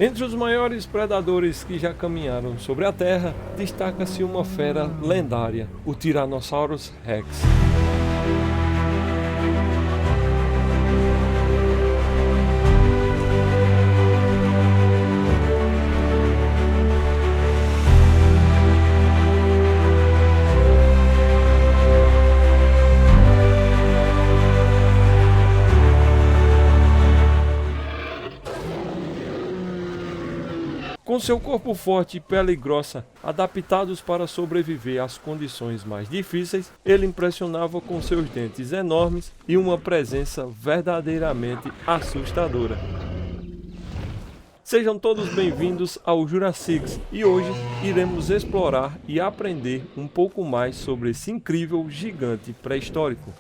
Entre os maiores predadores que já caminharam sobre a Terra, destaca-se uma fera lendária, o Tyrannosaurus Rex. Com seu corpo forte e pele grossa, adaptados para sobreviver às condições mais difíceis, ele impressionava com seus dentes enormes e uma presença verdadeiramente assustadora. Sejam todos bem-vindos ao Jurassics e hoje iremos explorar e aprender um pouco mais sobre esse incrível gigante pré-histórico.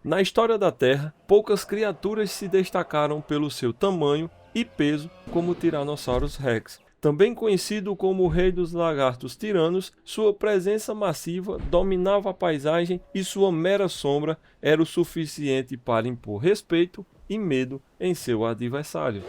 Na história da Terra, poucas criaturas se destacaram pelo seu tamanho e peso como o Tyrannosaurus Rex. Também conhecido como o rei dos lagartos tiranos, sua presença massiva dominava a paisagem e sua mera sombra era o suficiente para impor respeito e medo em seu adversário.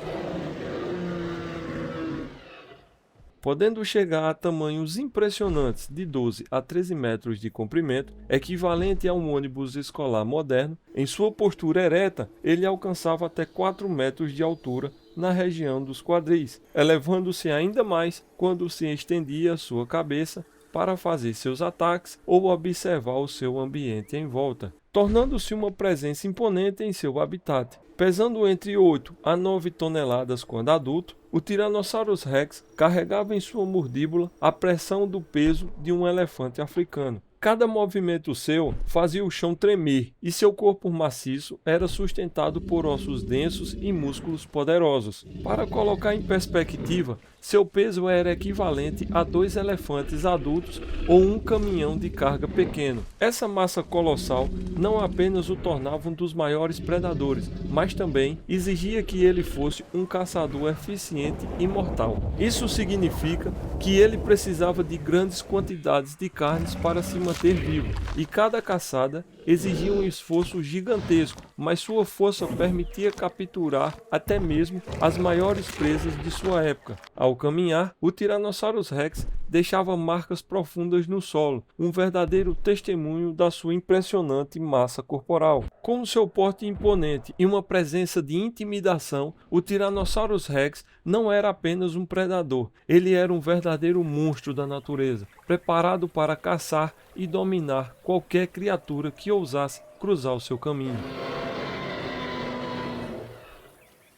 Podendo chegar a tamanhos impressionantes de 12 a 13 metros de comprimento, equivalente a um ônibus escolar moderno, em sua postura ereta, ele alcançava até 4 metros de altura na região dos quadris, elevando-se ainda mais quando se estendia sua cabeça para fazer seus ataques ou observar o seu ambiente em volta, tornando-se uma presença imponente em seu habitat. Pesando entre 8 a 9 toneladas quando adulto, o Tyrannosaurus Rex carregava em sua mordíbula a pressão do peso de um elefante africano. Cada movimento seu fazia o chão tremer e seu corpo maciço era sustentado por ossos densos e músculos poderosos. Para colocar em perspectiva, seu peso era equivalente a 2 elefantes adultos ou um caminhão de carga pequeno. Essa massa colossal não apenas o tornava um dos maiores predadores, mas também exigia que ele fosse um caçador eficiente e mortal. Isso significa que ele precisava de grandes quantidades de carnes para se manter vivo, e cada caçada exigia um esforço gigantesco, mas sua força permitia capturar até mesmo as maiores presas de sua época. Ao caminhar, o Tyrannosaurus Rex deixava marcas profundas no solo, um verdadeiro testemunho da sua impressionante massa corporal. Com seu porte imponente e uma presença de intimidação, o Tyrannosaurus Rex não era apenas um predador, ele era um verdadeiro monstro da natureza, preparado para caçar e dominar qualquer criatura que ousasse cruzar o seu caminho.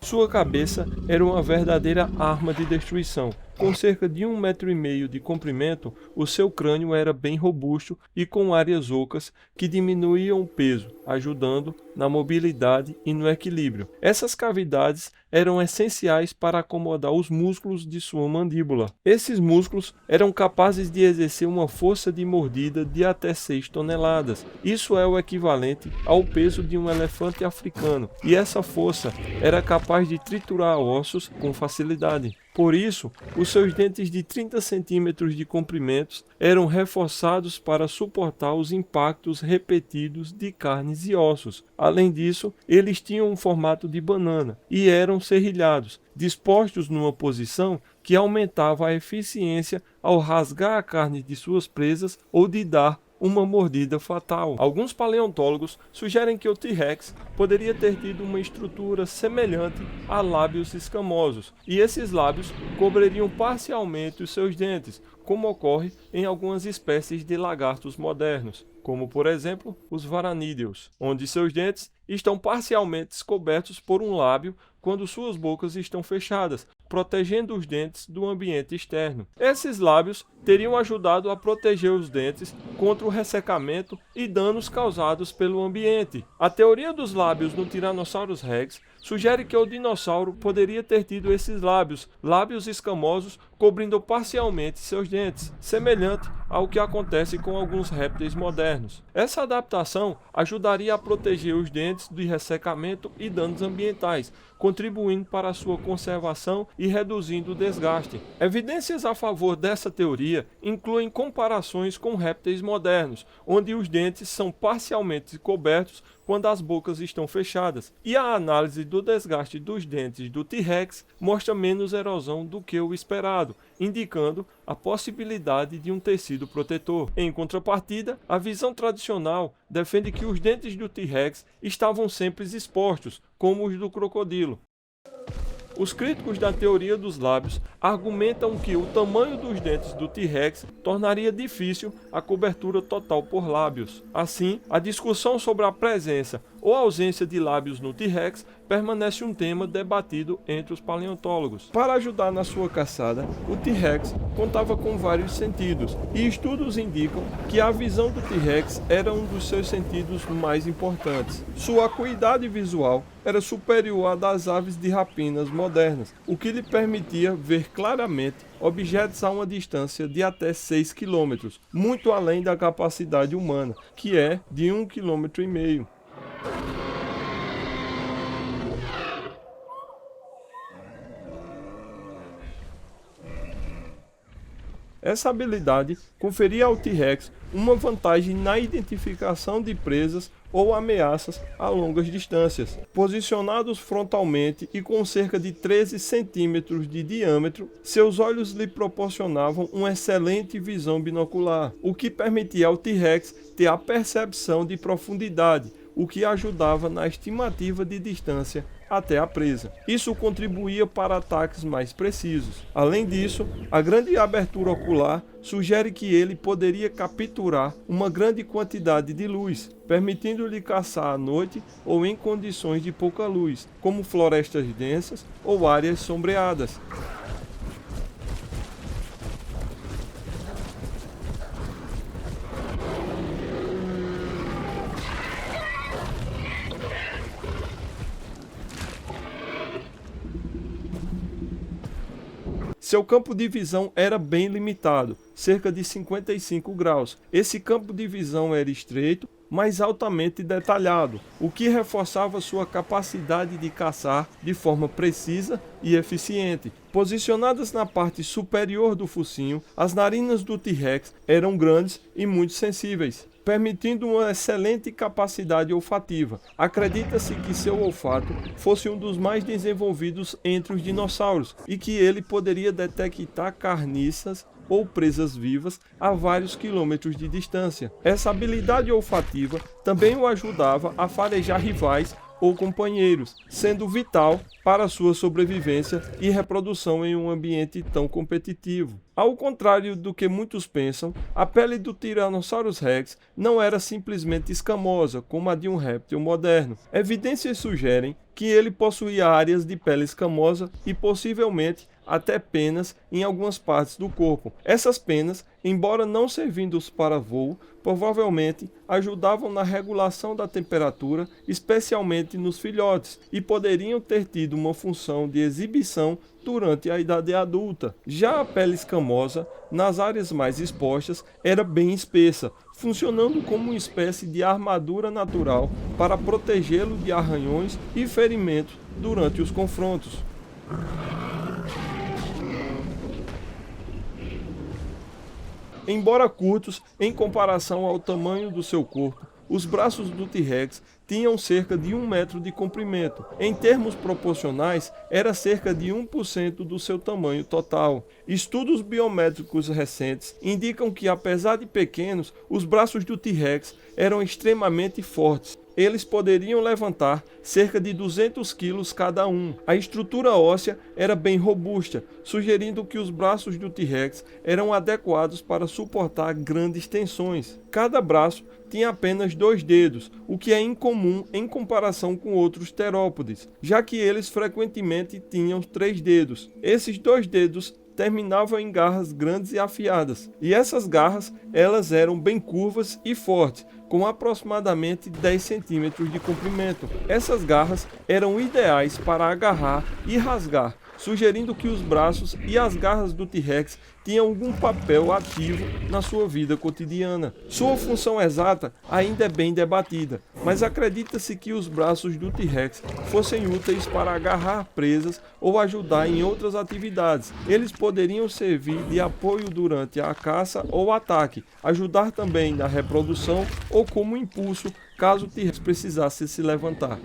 Sua cabeça era uma verdadeira arma de destruição. Com cerca de 1,5 metro de comprimento, o seu crânio era bem robusto e com áreas ocas que diminuíam o peso, ajudando na mobilidade e no equilíbrio. Essas cavidades eram essenciais para acomodar os músculos de sua mandíbula. Esses músculos eram capazes de exercer uma força de mordida de até 6 toneladas. Isso é o equivalente ao peso de um elefante africano, e essa força era capaz de triturar ossos com facilidade. Por isso, os seus dentes de 30 centímetros de comprimento eram reforçados para suportar os impactos repetidos de carnes e ossos. Além disso, eles tinham um formato de banana e eram serrilhados, dispostos numa posição que aumentava a eficiência ao rasgar a carne de suas presas ou de dar uma mordida fatal. Alguns paleontólogos sugerem que o T-Rex poderia ter tido uma estrutura semelhante a lábios escamosos, e esses lábios cobririam parcialmente os seus dentes, como ocorre em algumas espécies de lagartos modernos, como por exemplo os varanídeos, onde seus dentes estão parcialmente cobertos por um lábio quando suas bocas estão fechadas, protegendo os dentes do ambiente externo. Esses lábios teriam ajudado a proteger os dentes contra o ressecamento e danos causados pelo ambiente. A teoria dos lábios no Tyrannosaurus Rex sugere que o dinossauro poderia ter tido esses lábios escamosos cobrindo parcialmente seus dentes, semelhante ao que acontece com alguns répteis modernos. Essa adaptação ajudaria a proteger os dentes do ressecamento e danos ambientais, contribuindo para a sua conservação e reduzindo o desgaste. Evidências a favor dessa teoria incluem comparações com répteis modernos, onde os dentes são parcialmente cobertos quando as bocas estão fechadas, e a análise do desgaste dos dentes do T-Rex mostra menos erosão do que o esperado, indicando a possibilidade de um tecido protetor. Em contrapartida, a visão tradicional defende que os dentes do T-Rex estavam sempre expostos, como os do crocodilo. Os críticos da teoria dos lábios argumentam que o tamanho dos dentes do T-Rex tornaria difícil a cobertura total por lábios. Assim, a discussão sobre a presença ou ausência de lábios no T-Rex permanece um tema debatido entre os paleontólogos. Para ajudar na sua caçada, o T-Rex contava com vários sentidos, e estudos indicam que a visão do T-Rex era um dos seus sentidos mais importantes. Sua acuidade visual era superior à das aves de rapinas modernas, o que lhe permitia ver claramente objetos a uma distância de até 6 km, muito além da capacidade humana, que é de 1,5 km. Essa habilidade conferia ao T-Rex uma vantagem na identificação de presas ou ameaças a longas distâncias. Posicionados frontalmente e com cerca de 13 centímetros de diâmetro, seus olhos lhe proporcionavam uma excelente visão binocular, o que permitia ao T-Rex ter a percepção de profundidade, o que ajudava na estimativa de distância até a presa. Isso contribuía para ataques mais precisos. Além disso, a grande abertura ocular sugere que ele poderia capturar uma grande quantidade de luz, permitindo-lhe caçar à noite ou em condições de pouca luz, como florestas densas ou áreas sombreadas. Seu campo de visão era bem limitado, cerca de 55 graus. Esse campo de visão era estreito, mas altamente detalhado, o que reforçava sua capacidade de caçar de forma precisa e eficiente. Posicionadas na parte superior do focinho, as narinas do T-Rex eram grandes e muito sensíveis, permitindo uma excelente capacidade olfativa. Acredita-se que seu olfato fosse um dos mais desenvolvidos entre os dinossauros e que ele poderia detectar carniças ou presas vivas a vários quilômetros de distância. Essa habilidade olfativa também o ajudava a farejar rivais ou companheiros, sendo vital para sua sobrevivência e reprodução em um ambiente tão competitivo. Ao contrário do que muitos pensam, a pele do Tyrannosaurus Rex não era simplesmente escamosa, como a de um réptil moderno. Evidências sugerem que ele possuía áreas de pele escamosa e possivelmente até penas em algumas partes do corpo. Essas penas, embora não servindo para voo, provavelmente ajudavam na regulação da temperatura, especialmente nos filhotes, e poderiam ter tido uma função de exibição durante a idade adulta. Já a pele escamosa, nas áreas mais expostas, era bem espessa, funcionando como uma espécie de armadura natural para protegê-lo de arranhões e ferimentos durante os confrontos. Embora curtos em comparação ao tamanho do seu corpo, os braços do T-Rex tinham cerca de 1 metro de comprimento. Em termos proporcionais, era cerca de 1% do seu tamanho total. Estudos biométricos recentes indicam que, apesar de pequenos, os braços do T-Rex eram extremamente fortes. Eles poderiam levantar cerca de 200 quilos cada um. A estrutura óssea era bem robusta, sugerindo que os braços do T-Rex eram adequados para suportar grandes tensões. Cada braço tinha apenas 2 dedos, o que é incomum em comparação com outros terópodes, já que eles frequentemente tinham 3 dedos. Esses 2 dedos terminavam em garras grandes e afiadas, e essas garras elas eram bem curvas e fortes, com aproximadamente 10 centímetros de comprimento. Essas garras eram ideais para agarrar e rasgar, sugerindo que os braços e as garras do T-Rex tinham algum papel ativo na sua vida cotidiana. Sua função exata ainda é bem debatida, mas acredita-se que os braços do T-Rex fossem úteis para agarrar presas ou ajudar em outras atividades. Eles poderiam servir de apoio durante a caça ou ataque, ajudar também na reprodução ou ou como impulso caso o T-Rex precisasse se levantar.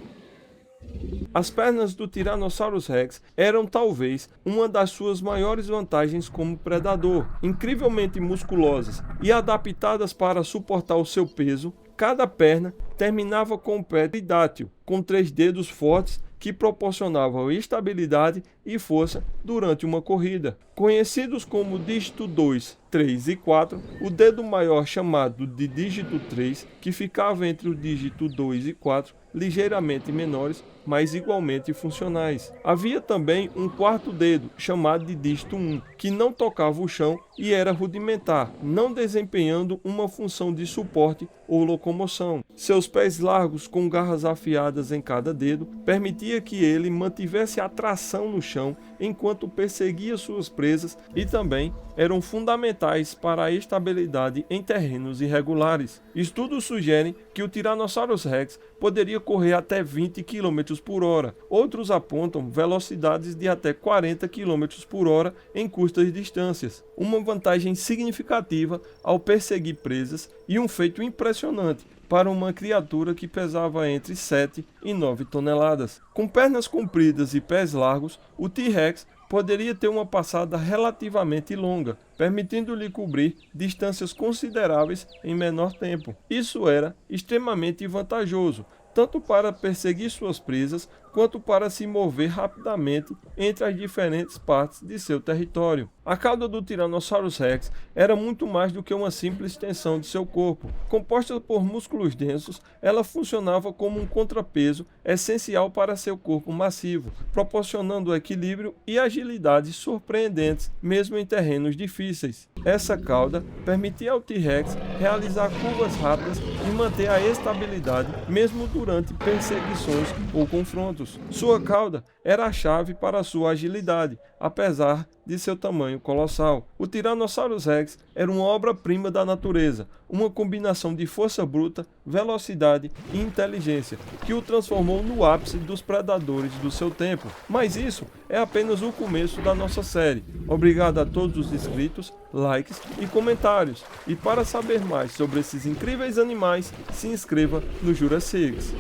As pernas do Tyrannosaurus Rex eram talvez uma das suas maiores vantagens como predador. Incrivelmente musculosas e adaptadas para suportar o seu peso, cada perna terminava com um pé trídátil, com 3 dedos fortes que proporcionavam estabilidade e força durante uma corrida. Conhecidos como dígito 2, 3 e 4, o dedo maior chamado de dígito 3, que ficava entre o dígito 2 e 4, ligeiramente menores, mas igualmente funcionais. Havia também um quarto dedo, chamado de dígito 1, que não tocava o chão e era rudimentar, não desempenhando uma função de suporte ou locomoção. Seus pés largos com garras afiadas em cada dedo permitia que ele mantivesse a tração no chão enquanto perseguia suas presas e também eram fundamentais para a estabilidade em terrenos irregulares. Estudos sugerem que o Tyrannosaurus Rex poderia correr até 20 km por hora. Outros apontam velocidades de até 40 km por hora em curtas distâncias, uma vantagem significativa ao perseguir presas e um feito impressionante para uma criatura que pesava entre 7 e 9 toneladas. Com pernas compridas e pés largos, o T-Rex poderia ter uma passada relativamente longa, permitindo-lhe cobrir distâncias consideráveis em menor tempo. Isso era extremamente vantajoso, tanto para perseguir suas presas, quanto para se mover rapidamente entre as diferentes partes de seu território. A cauda do Tyrannosaurus Rex era muito mais do que uma simples extensão de seu corpo. Composta por músculos densos, ela funcionava como um contrapeso essencial para seu corpo massivo, proporcionando equilíbrio e agilidade surpreendentes, mesmo em terrenos difíceis. Essa cauda permitia ao T-Rex realizar curvas rápidas e manter a estabilidade, mesmo durante perseguições ou confrontos. Sua cauda era a chave para sua agilidade, apesar de seu tamanho colossal. O Tyrannosaurus Rex era uma obra-prima da natureza, uma combinação de força bruta, velocidade e inteligência, que o transformou no ápice dos predadores do seu tempo. Mas isso é apenas o começo da nossa série. Obrigado a todos os inscritos, likes e comentários. E para saber mais sobre esses incríveis animais, se inscreva no Jurassics.